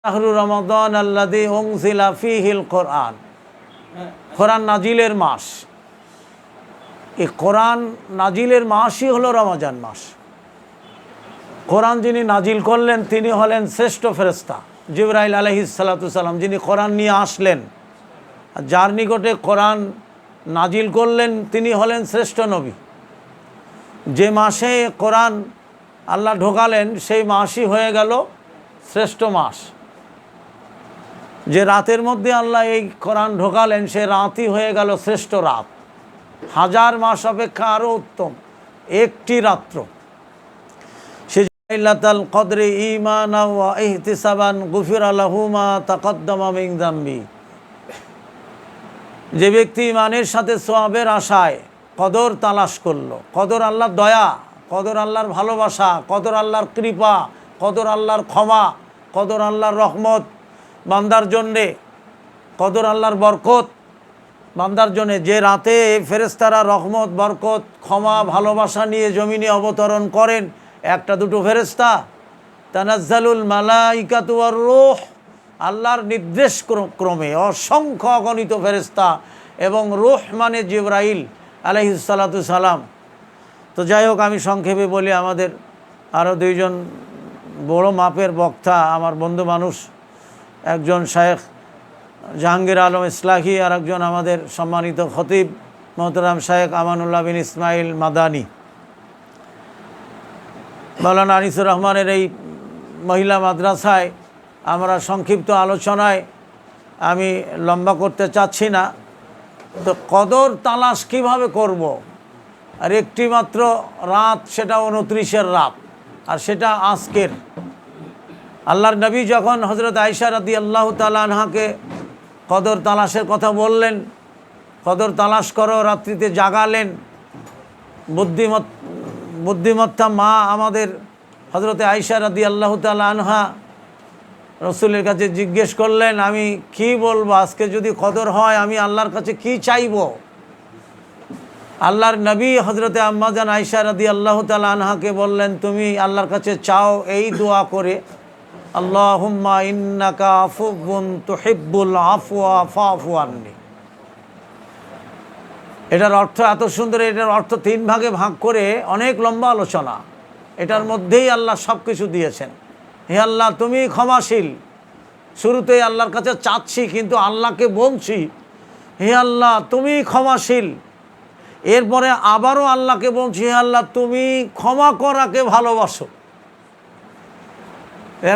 শাহরু রমাদান আল্লাযী উনজিলা ফীহিল কোরআন। কোরআন নাজিলের মাস। এই কোরআন নাজিলের মাসই হলো রমজান মাস। কোরআন যিনি নাজিল করলেন তিনি হলেন শ্রেষ্ঠ ফেরেশতা জিবরাইল আলাইহিস সালাতু সালাম, যিনি কোরআন নিয়ে আসলেন। যার নিকটে কোরআন নাজিল করলেন তিনি হলেন শ্রেষ্ঠ নবী। যে মাসে কোরআন আল্লাহ ঢোকালেন সেই মাসই হয়ে গেল শ্রেষ্ঠ মাস। যে রাতের মধ্যে আল্লাহ এই কোরআন ঢোকালেন সে রাতই হয়ে গেল শ্রেষ্ঠ রাত। হাজার মাস অপেক্ষা আরও উত্তম একটি রাত্র। সে লাইলাতুল কদরে ঈমানান ওয়া ইহতিসাবান গুফিরা লাহু মা তাকদ্দামা মিন যামবি। যে ব্যক্তি ইমানের সাথে সওয়াবের আশায় কদর তালাশ করলো, কদর আল্লাহর দয়া, কদর আল্লাহর ভালোবাসা, কদর আল্লাহর কৃপা, কদর আল্লাহর ক্ষমা, কদর আল্লাহর রহমত বান্দার জন্যে, কদর আল্লাহর বরকত বান্দার জন্যে। যে রাতে ফেরেশতারা রহমত, বরকত, ক্ষমা, ভালোবাসা নিয়ে জমিনে অবতরণ করেন, একটা দুটো ফেরেশতা, তানাজ্জালুল মালাইকাতু ওয়ার রূহ, আল্লাহর নির্দেশ ক্রমে অসংখ্য অগণিত ফেরেশতা এবং রূহ মানে জিবরাইল আলাইহিস সালাতু সালাম। তো যাই হোক, আমি সংক্ষেপে বলি, আমাদের আরও দুইজন বড় মাপের বক্তা আমার বন্ধু মানুষ, একজন শায়েখ জাহাঙ্গীর আলম ইসলাহি আর একজন আমাদের সম্মানিত খতিব মোহতারাম শায়েখ আমানুল্লাহ বিন ইসমাইল মাদানী। মাওলানা আনিসুর রহমানের এই মহিলা মাদ্রাসায় আমরা সংক্ষিপ্ত আলোচনায়, আমি লম্বা করতে চাচ্ছি না, তো কদর তালাশ কিভাবে করব। আর একটি মাত্র রাত, সেটা 29-এর রাত, আর সেটা আজকের। আল্লাহর নবী যখন হযরত আয়েশা রাদিয়াল্লাহু তাআলা আনহাকে কদর তালাশের কথা বললেন, কদর তালাশ করো, রাত্রিতে জাগালেন, বুদ্ধিমত্তা মা আমাদের হযরত আয়েশা রাদিয়াল্লাহু তাআলা আনহা রসুলের কাছে জিজ্ঞেস করলেন, আমি কি বলবো, আজকে যদি কদর হয় আমি আল্লাহর কাছে কি চাইব। আল্লাহর নবী হযরতে আম্মাজান আয়েশা রাদিয়াল্লাহু তাআলা আনহাকে বললেন, তুমি আল্লাহর কাছে চাও এই দোয়া করে, আল্লাহুম্মা ইন্নাকা আফুউন তুহিব্বুল আফওয়া ফাফু আন্নি। এটার অর্থ এত সুন্দর, এটার অর্থ 3 ভাগে ভাগ করে অনেক লম্বা আলোচনা। এটার মধ্যেই আল্লাহ সব কিছু দিয়েছেন। হে আল্লাহ তুমি ক্ষমাশীল। শুরুতেই আল্লাহর কাছে চাচ্ছি, কিন্তু আল্লাহকে বলছি হে আল্লাহ তুমি ক্ষমাশীল। এরপরে আবারও আল্লাহকে বলছি, হে আল্লাহ তুমি ক্ষমা করাকে ভালোবাসো।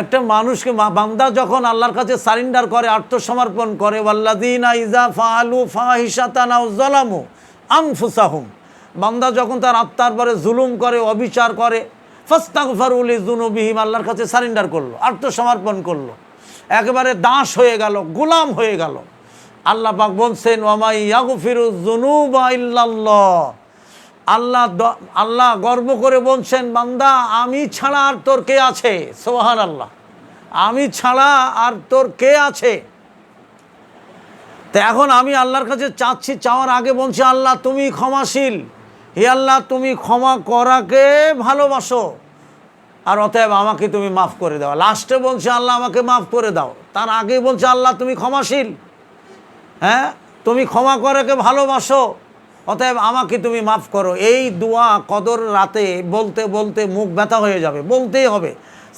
একটা মানুষকে, বান্দা যখন আল্লাহর কাছে সারেন্ডার করে, আত্মসমর্পণ করে, ওয়াল্লাযীনা ইযা ফাআলু ফাহিশাতান আও যালামু আনফুসাহুম, বান্দা যখন তার আত্মার পরে জুলুম করে, অবিচার করে, ফাস্তাগফিরু লিযুনুবিহিম, আল্লাহর কাছে সারেন্ডার করলো, আত্মসমর্পণ করলো, একেবারে দাস হয়ে গেল, গোলাম হয়ে গেল। আল্লাহ পাক বলছেন, ওয়ামা ইয়াগফিরুয যুনুবা ইল্লাল্লাহ। আল্লাহ গর্ব করে বলছেন, বান্দা আমি ছাড়া আর তোর কে আছে। সুবহানাল্লাহ, আমি ছাড়া আর তোর কে আছে। তো এখন আমি আল্লাহর কাছে চাচ্ছি, চাওয়ার আগে বলছি আল্লাহ তুমি ক্ষমাশীল। হে আল্লাহ তুমি ক্ষমা করাকে ভালোবাসো, আর অতএব আমাকে তুমি মাফ করে দাও। লাস্টে বলছে আল্লাহ আমাকে মাফ করে দাও, তার আগে বলছে আল্লাহ তুমি ক্ষমাশীল, হ্যাঁ তুমি ক্ষমা করাকে ভালোবাসো, অতএব আমাকে তুমি মাফ করো। এই দোয়া কদর রাতে বলতে বলতে মুখ ব্যথা হয়ে যাবে, বলতেই হবে।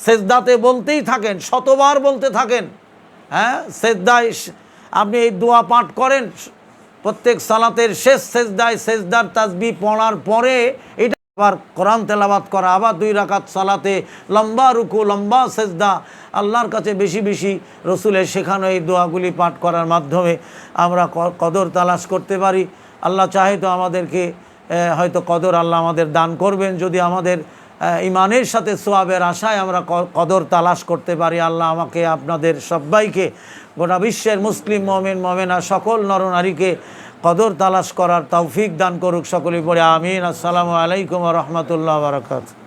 সেজদাতে বলতেই থাকেন, শতবার বলতে থাকেন। হ্যাঁ, সেজদায় আপনি এই দোয়া পাঠ করেন, প্রত্যেক সালাতের শেষ সেজদায় সেজদার তাসবিহ পড়ার পরে এটা আবার কোরআন তেলাওয়াত করা, আবার 2 রাকাত সালাতে লম্বা রুকু, লম্বা সেজদা, আল্লাহর কাছে বেশি বেশি রসুলের শেখানো এই দোয়াগুলি পাঠ করার মাধ্যমে আমরা কদর তালাশ করতে পারি। আল্লাহ চাহে তো আমাদেরকে হয়তো কদর আল্লাহ আমাদের দান করবেন, যদি আমাদের ইমানের সাথে সওয়াবের আশায় আমরা কদর তালাশ করতে পারি। আল্লাহ আমাকে, আপনাদের সবাইকে, গোটা বিশ্বের মুসলিম মুমিন মুমিনা সকল নরনারীকে কদর তালাশ করার তৌফিক দান করুক। সকলেই পড়ে আমিন। আসসালামু আলাইকুম ওয়া রাহমাতুল্লাহি ওয়া বারাকাতুহু।